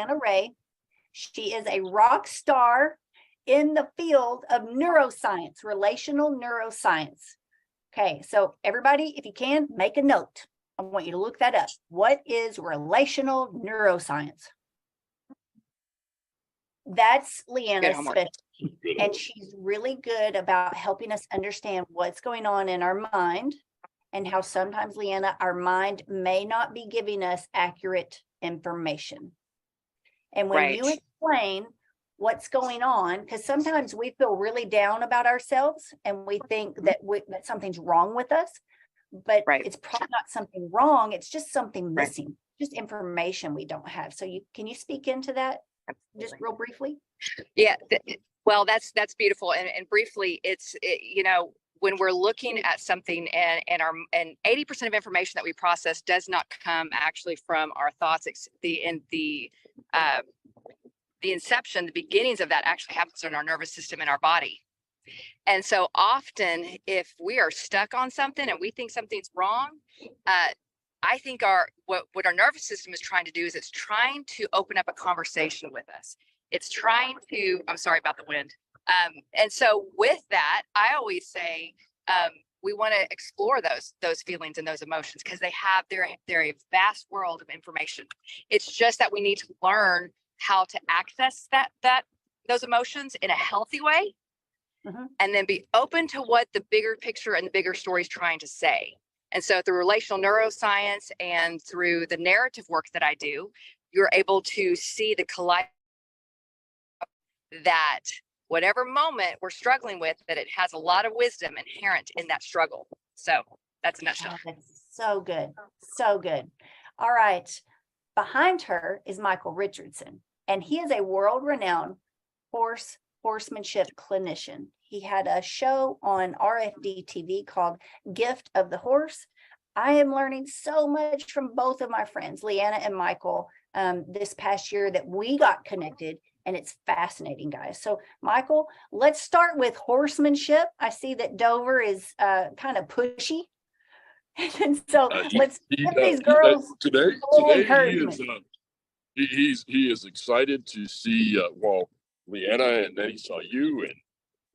Leanna Ray. She is a rock star in the field of neuroscience, relational neuroscience. Okay, so everybody, if you can, make a note. I want you to look that up. What is relational neuroscience? That's Leanna's specialty, and she's really good about helping us understand what's going on in our mind and how sometimes, Leanna, our mind may not be giving us accurate information. And when you explain what's going on, because sometimes we feel really down about ourselves and we think that that something's wrong with us, but it's probably not something wrong. It's just something missing, just information we don't have. So can you speak into that just real briefly? Yeah, well, that's beautiful. And briefly, you know, when we're looking at something and 80% of information that we process does not come actually from our thoughts. The inception, the beginnings of that actually happens in our nervous system and our body. And so often, if we are stuck on something and we think something's wrong, I think what our nervous system is trying to do is it's trying to open up a conversation with us. It's trying to, I'm sorry about the wind. And so with that, I always say, we want to explore those feelings and those emotions because they're a vast world of information. It's just that we need to learn how to access those emotions in a healthy way, and then be open to what the bigger picture and the bigger story is trying to say. And so through relational neuroscience and through the narrative work that I do, you're able to see the collide that whatever moment we're struggling with, that it has a lot of wisdom inherent in that struggle. So that's a nutshell. Oh, that's so good. So good. All right. Behind her is Michael Richardson, and he is a world-renowned horsemanship clinician. He had a show on RFD TV called Gift of the Horse. I am learning so much from both of my friends, Leanna and Michael, this past year that we got connected, and it's fascinating, guys. So, Michael, let's start with horsemanship. I see that Dover is kind of pushy. And so let's give these girls today he is excited to see Leanna, and then he saw you, and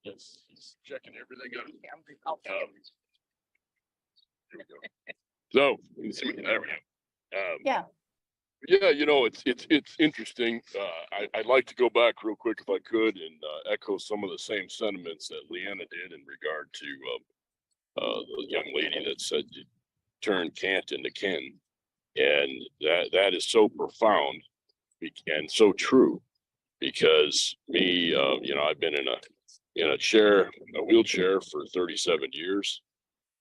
he's checking everything out. Here we go. So there we go. Yeah, you know, it's interesting. I'd like to go back real quick if I could and echo some of the same sentiments that Leanna did in regard to the young lady that said you turn can't into can, and that is so profound and so true, because me, you know, I've been in a wheelchair for 37 years,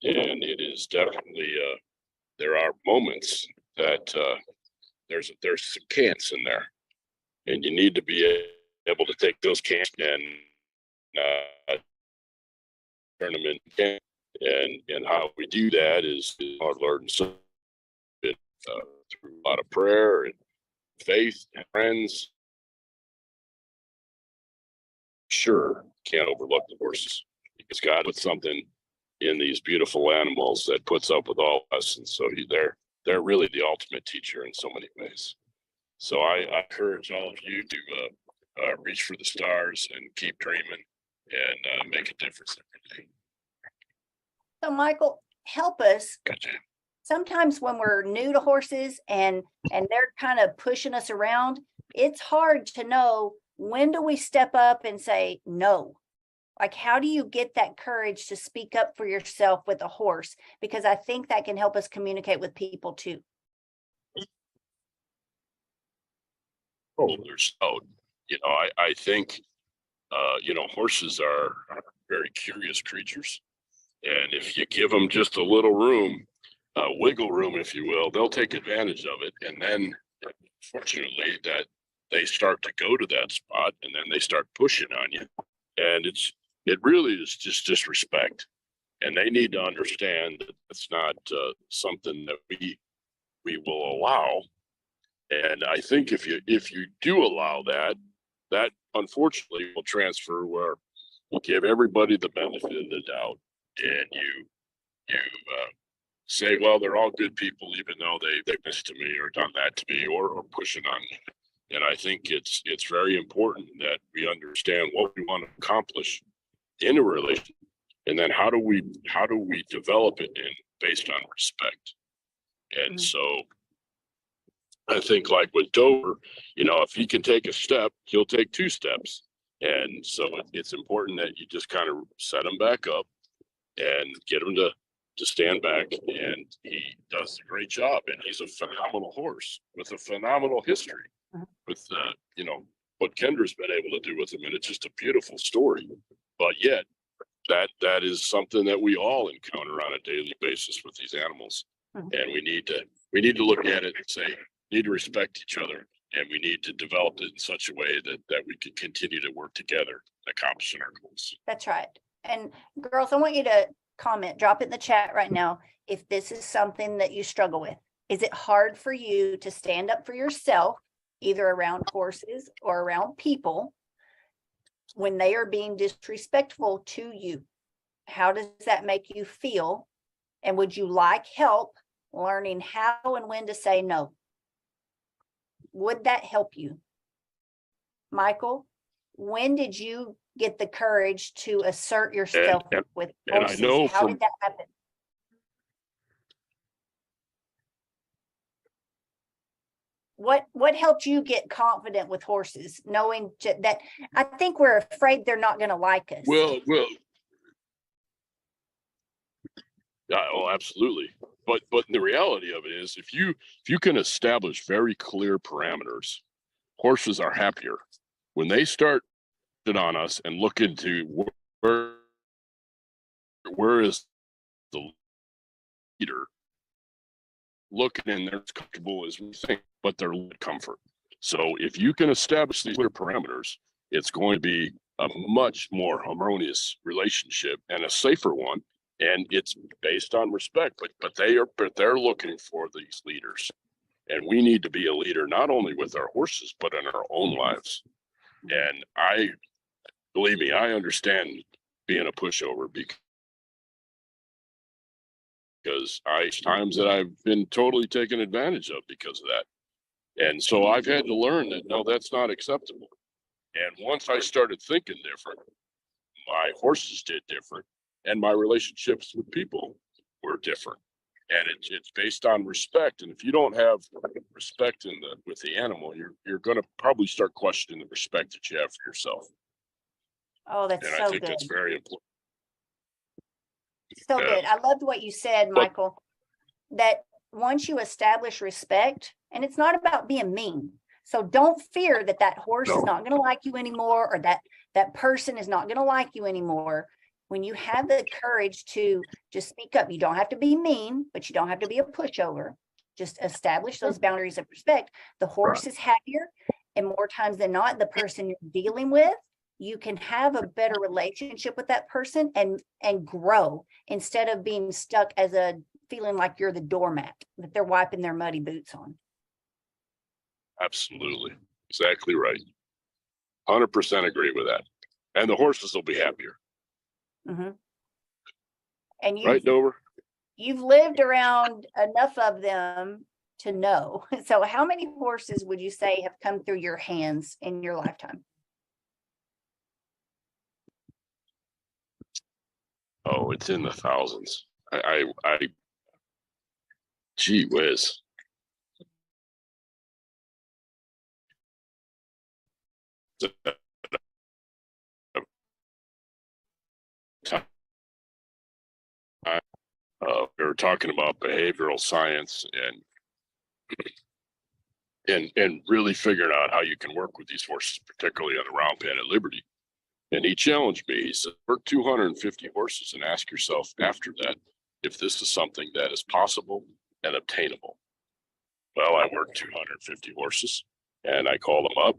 and it is definitely there are moments that there's some can'ts in there, and you need to be able to take those can'ts and turn them into can. And how we do that is our Lord and Savior, through a lot of prayer and faith and friends. Sure, can't overlook the horses, because God put something in these beautiful animals that puts up with all us, and so they're really the ultimate teacher in so many ways. So I encourage all of you to reach for the stars and keep dreaming and make a difference every day. So, Michael, help us. Gotcha. Sometimes when we're new to horses and they're kind of pushing us around, it's hard to know, when do we step up and say no? Like, how do you get that courage to speak up for yourself with a horse? Because I think that can help us communicate with people too. Oh, there's you know, I think you know, horses are very curious creatures. And if you give them just a little room, wiggle room, if you will, they'll take advantage of it. And then, fortunately, that they start to go to that spot, and then they start pushing on you. And it really is just disrespect. And they need to understand that it's not something that we will allow. And I think if you do allow that unfortunately will transfer, where you give everybody the benefit of the doubt, and you say, well, they're all good people, even though they've this to me or done that to me or pushing on me. And I think it's very important that we understand what we want to accomplish in a relation, and then how do we develop it based on respect. And Mhm. so I think, like with Dover, if he can take a step, he'll take 2 steps. And so it's important that you just kind of set him back up and get him to stand back. And he does a great job. And he's a phenomenal horse with a phenomenal history Mhm. with, what Kendra's been able to do with him. And it's just a beautiful story. But yet, that is something that we all encounter on a daily basis with these animals. Mhm. And we need to look at it and say, need to respect each other, and we need to develop it in such a way that we can continue to work together, accomplishing our goals. That's right. And girls, I want you to comment, drop it in the chat right now if this is something that you struggle with. Is it hard for you to stand up for yourself, either around horses or around people, when they are being disrespectful to you? How does that make you feel? And would you like help learning how and when to say no? Would that help you? Michael, when did you get the courage to assert yourself with and I horses? know How did that happen? What helped you get confident with horses, knowing that I think we're afraid they're not going to like us? Well, oh, absolutely. But the reality of it is, if you can establish very clear parameters, horses are happier when they start on us and look into where is the leader looking in there as comfortable as we think, but they're comfort. So if you can establish these clear parameters, it's going to be a much more harmonious relationship and a safer one. And it's based on respect, but they're looking for these leaders. And we need to be a leader, not only with our horses, but in our own lives. And believe me, I understand being a pushover because times that I've been totally taken advantage of because of that. And so I've had to learn that, no, that's not acceptable. And once I started thinking different, my horses did different, and my relationships with people were different. And it's based on respect. And if you don't have respect with the animal, you're going to probably start questioning the respect that you have for yourself. Oh, that's And so I think good. that's very important. So good. I loved what you said, Michael, that once you establish respect, and it's not about being mean. So don't fear that horse is not going to like you anymore, or that person is not going to like you anymore. When you have the courage to just speak up, you don't have to be mean, but you don't have to be a pushover. Just establish those boundaries of respect. The horse is happier, and more times than not, the person you're dealing with, you can have a better relationship with that person and grow, instead of being stuck as a feeling like you're the doormat that they're wiping their muddy boots on. Absolutely. Exactly right. 100% agree with that. And the horses will be happier. Mm-hmm. And right, Dover? You've lived around enough of them to know. So how many horses would you say have come through your hands in your lifetime? Oh, it's in the thousands. Gee whiz. We were talking about behavioral science and really figuring out how you can work with these horses, particularly on the round pen at Liberty. And he challenged me. He said, work 250 horses and ask yourself after that if this is something that is possible and obtainable. Well, I worked 250 horses and I called them up,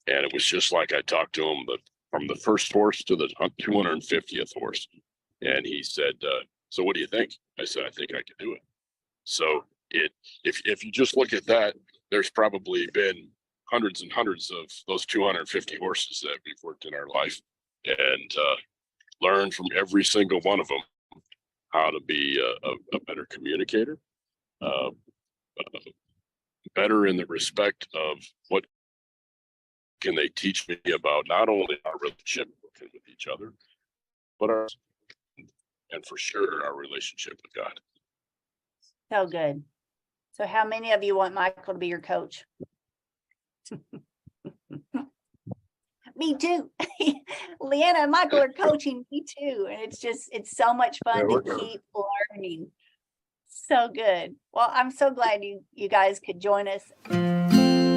and it was just like I talked to him, but from the first horse to the 250th horse. And he said, so what do you think? I said, I think I can do it. So if you just look at that, there's probably been hundreds and hundreds of those 250 horses that we've worked in our life, and learned from every single one of them how to be a better communicator, better in the respect of what can they teach me about not only our relationship with each other, but and for sure our relationship with God. So good. So how many of you want Michael to be your coach? Me too. Leanna and Michael are coaching me too. And it's so much fun to keep learning. So good. Well, I'm so glad you guys could join us.